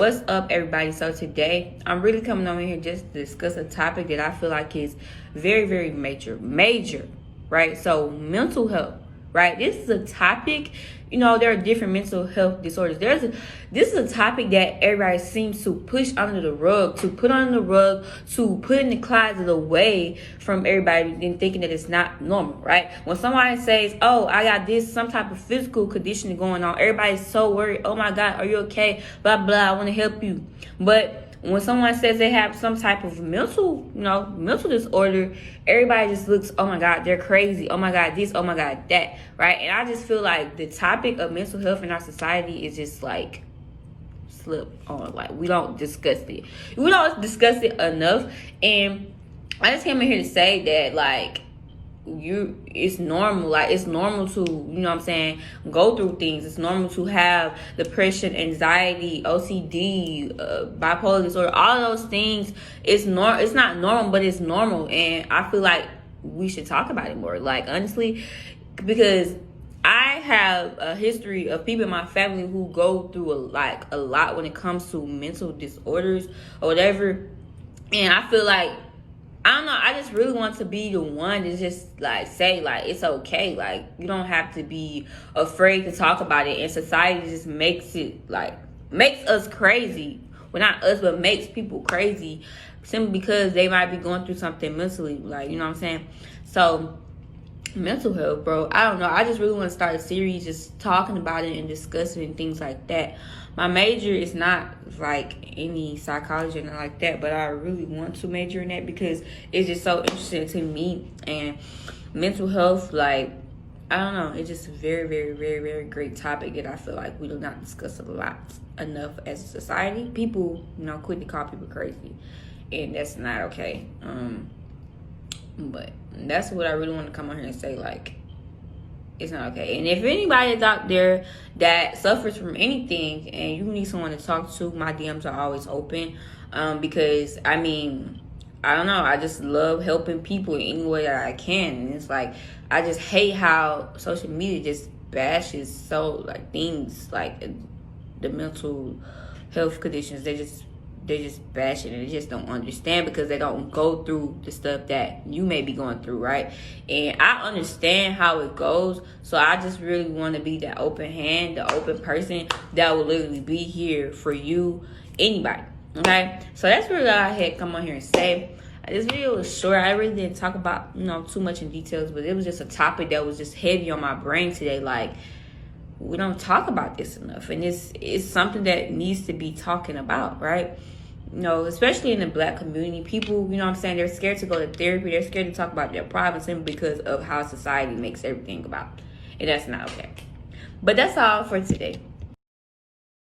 What's up, everybody? So today I'm really coming over here just to discuss a topic that I feel like is very, very major, right? So mental health, right? This is a topic, there are different mental health disorders. This is a topic that everybody seems to push under the rug, to put in the closet away from everybody and thinking that it's not normal, right? When somebody says, oh, I got some type of physical condition going on, everybody's so worried. Oh my God, are you okay? Blah, blah, I want to help you. But when someone says they have some type of mental disorder, everybody just looks, oh my God, they're crazy. Oh my God, this, oh my God, that, right? And I just feel like the topic of mental health in our society is just like slip on. Like, we don't discuss it. We don't discuss it enough. And I just came in here to say that, like, it's normal. Like, it's normal to, go through things. It's normal to have depression, anxiety, OCD, bipolar disorder, all of those things. It's not normal, but it's normal. And I feel like we should talk about it more. Like, honestly, because I have a history of people in my family who go through a lot when it comes to mental disorders or whatever. And I feel like, I don't know, I just really want to be the one to just like say like it's okay. Like, you don't have to be afraid to talk about it. And society just makes us crazy. Well, not us, but makes people crazy simply because they might be going through something mentally. Like, you know what I'm saying? So mental health, bro, I don't know, I just really want to start a series just talking about it and discussing and things like that. My major is not like any psychology and like that, but I really want to major in that because it's just so interesting to me. And mental health, like, I don't know, it's just a very, very, very, very great topic that I feel like we do not discuss a lot enough as a society. People, quick to call people crazy, and that's not okay. But that's what I really want to come on here and say, like, it's not okay. And if anybody is out there that suffers from anything and you need someone to talk to, my DMs are always open. Because, I don't know, I just love helping people in any way that I can. And it's like, I just hate how social media just bashes things like the mental health conditions. They just bash it and they just don't understand because they don't go through the stuff that you may be going through, right? And I understand how it goes, so I just really want to be that open hand, the open person that will literally be here for you, anybody, okay? So that's really all I had come on here and say. This video was short. I really didn't talk about, too much in details, but it was just a topic that was just heavy on my brain today. Like, we don't talk about this enough, and it's something that needs to be talking about, right? Especially in the Black community, people, they're scared to go to therapy. They're scared to talk about their problems simply because of how society makes everything about. And that's not okay. But that's all for today.